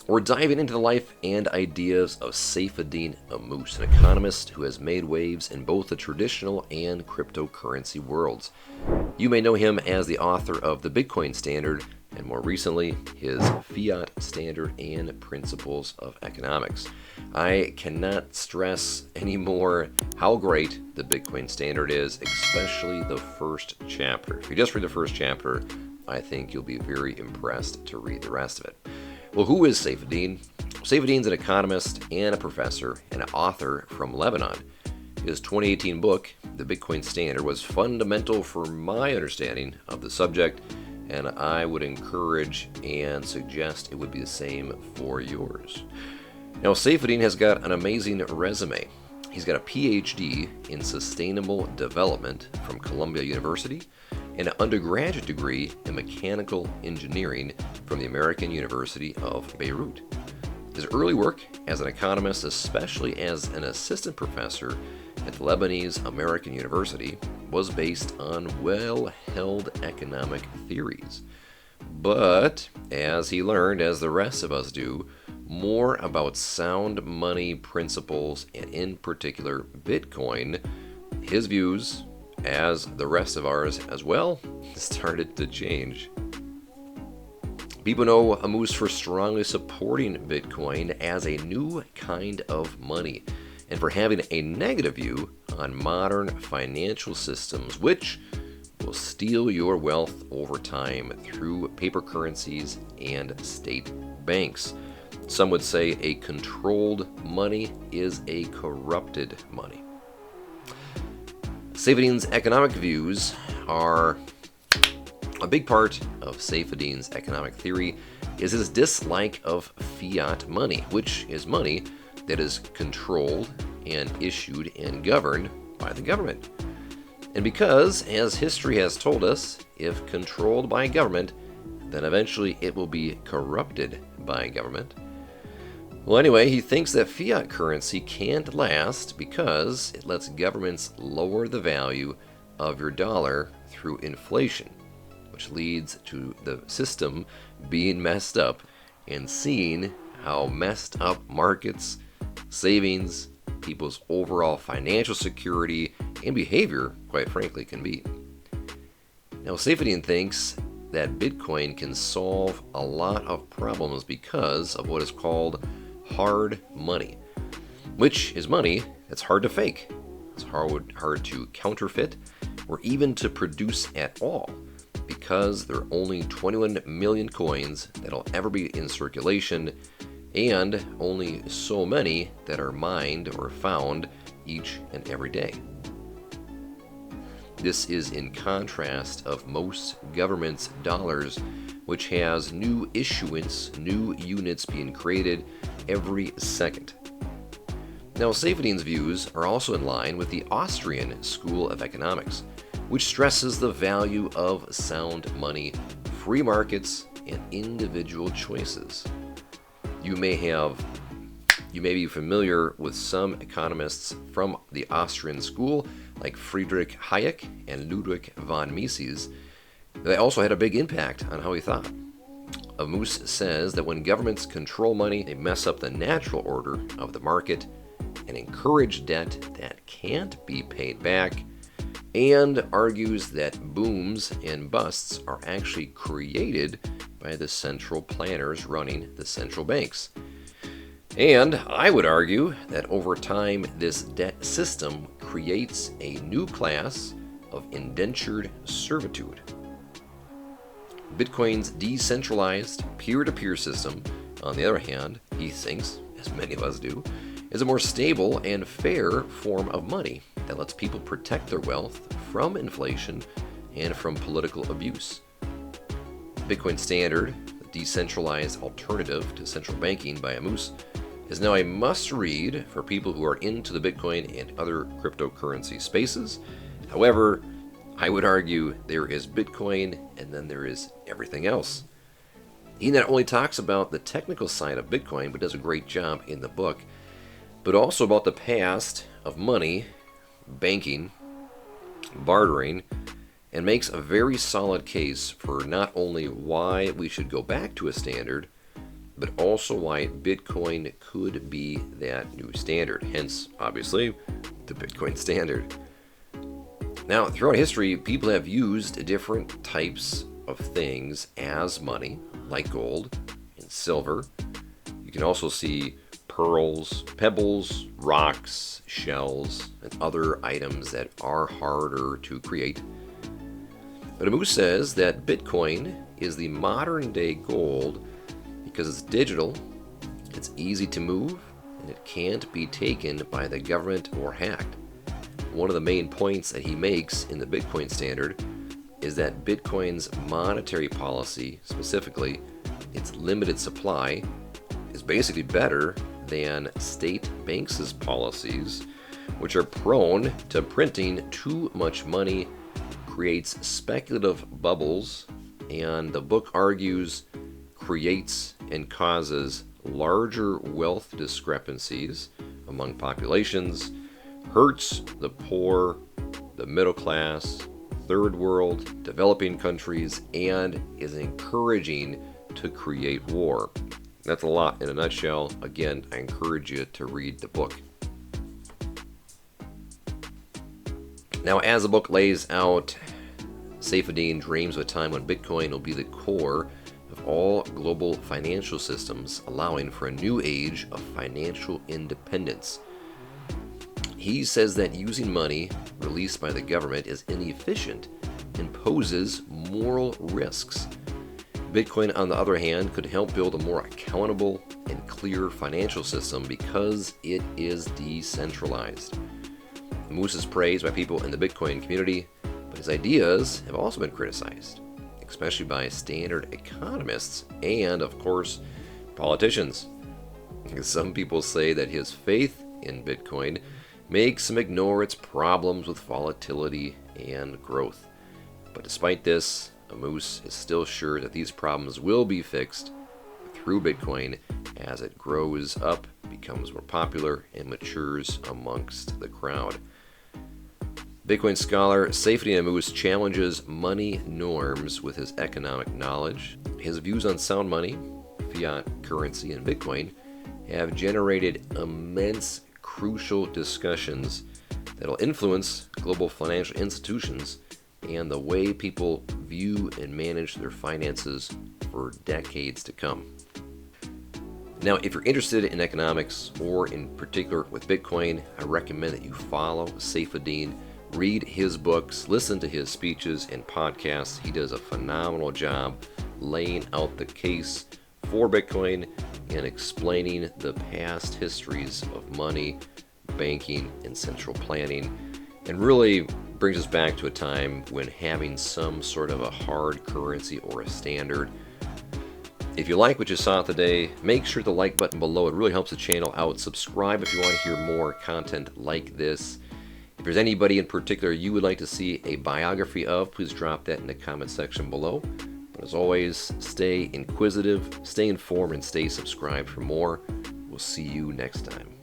We're diving into the life and ideas of Saifedean Ammous, an economist who has made waves in both the traditional and cryptocurrency worlds. You may know him as the author of the Bitcoin Standard, and more recently, his Fiat Standard and Principles of Economics. I cannot stress anymore how great the Bitcoin Standard is, especially the first chapter. If you just read the first chapter, I think you'll be very impressed to read the rest of it. Well, who is Saifedean? Saifedean's an economist and a professor and an author from Lebanon. His 2018 book, The Bitcoin Standard, was fundamental for my understanding of the subject, and I would encourage and suggest it would be the same for yours. Now, Saifedean has got an amazing resume. He's got a PhD in Sustainable Development from Columbia University and an undergraduate degree in Mechanical Engineering from the American University of Beirut. His early work as an economist, especially as an assistant professor at the Lebanese American University, was based on well-held economic theories. But as he learned, as the rest of us do, more about sound money principles and in particular Bitcoin, his views, as the rest of ours as well, started to change. People know Ammous for strongly supporting Bitcoin as a new kind of money and for having a negative view on modern financial systems, which will steal your wealth over time through paper currencies and state banks. Some would say a controlled money is a corrupted money. Saifedean's economic views are a big part of Saifedean's economic theory is his dislike of fiat money, which is money that is controlled and issued and governed by the government. And because, as history has told us, if controlled by government, then eventually it will be corrupted by government. Well, anyway, he thinks that fiat currency can't last because it lets governments lower the value of your dollar through inflation, which leads to the system being messed up and seeing how messed up markets, savings, people's overall financial security, and behavior, quite frankly, can be. Now, Saifedean thinks that Bitcoin can solve a lot of problems because of what is called hard money, which is money that's hard to fake. It's hard to counterfeit or even to produce at all because there are only 21 million coins that'll ever be in circulation and only so many that are mined or found each and every day. This is in contrast of most governments' dollars, which has new issuance, new units being created every second. Now, Saifedean's views are also in line with the Austrian School of Economics, which stresses the value of sound money, free markets, and individual choices. You may be familiar with some economists from the Austrian school, like Friedrich Hayek and Ludwig von Mises. They also had a big impact on how he thought. Ammous says that when governments control money, they mess up the natural order of the market and encourage debt that can't be paid back, and argues that booms and busts are actually created by the central planners running the central banks. And I would argue that over time, this debt system creates a new class of indentured servitude. Bitcoin's decentralized peer-to-peer system, on the other hand, he thinks, as many of us do, is a more stable and fair form of money that lets people protect their wealth from inflation and from political abuse. The Bitcoin Standard, the decentralized alternative to central banking by Ammous, is now a must-read for people who are into the Bitcoin and other cryptocurrency spaces. However, I would argue there is Bitcoin and then there is everything else. He not only talks about the technical side of Bitcoin, but does a great job in the book, but also about the past of money, banking, bartering, and makes a very solid case for not only why we should go back to a standard, but also why Bitcoin could be that new standard. Hence, obviously, the Bitcoin standard. Now, throughout history, people have used different types of things as money, like gold and silver. You can also see pearls, pebbles, rocks, shells, and other items that are harder to create. But Ammous says that Bitcoin is the modern day gold because it's digital, it's easy to move, and it can't be taken by the government or hacked. One of the main points that he makes in the Bitcoin standard is that Bitcoin's monetary policy, specifically its limited supply, is basically better than state banks' policies, which are prone to printing too much money, creates speculative bubbles, and the book argues creates and causes larger wealth discrepancies among populations, hurts the poor, the middle class, third world, developing countries, and is encouraging to create war. That's a lot in a nutshell. Again, I encourage you to read the book. Now, as the book lays out, Saifedean dreams of a time when Bitcoin will be the core of all global financial systems, allowing for a new age of financial independence. He says that using money released by the government is inefficient and poses moral risks. Bitcoin, on the other hand, could help build a more accountable and clear financial system because it is decentralized. Ammous is praised by people in the Bitcoin community, but his ideas have also been criticized, especially by standard economists and, of course, politicians. Some people say that his faith in Bitcoin makes him ignore its problems with volatility and growth. But despite this, Ammous is still sure that these problems will be fixed through Bitcoin as it grows up, becomes more popular, and matures amongst the crowd. Bitcoin scholar Saifedean Ammous challenges money norms with his economic knowledge. His views on sound money, fiat currency, and Bitcoin have generated immense, crucial discussions that will influence global financial institutions and the way people view and manage their finances for decades to come. Now, if you're interested in economics or in particular with Bitcoin, I recommend that you follow Saifedean, read his books, listen to his speeches and podcasts. He does a phenomenal job laying out the case for Bitcoin and explaining the past histories of money, banking, and central planning, and really brings us back to a time when having some sort of a hard currency or a standard. If you like what you saw today, make sure the like button below. It really helps the channel out. Subscribe if you want to hear more content like this. If there's anybody in particular you would like to see a biography of, please drop that in the comment section below. But as always, stay inquisitive, stay informed, and stay subscribed for more. We'll see you next time.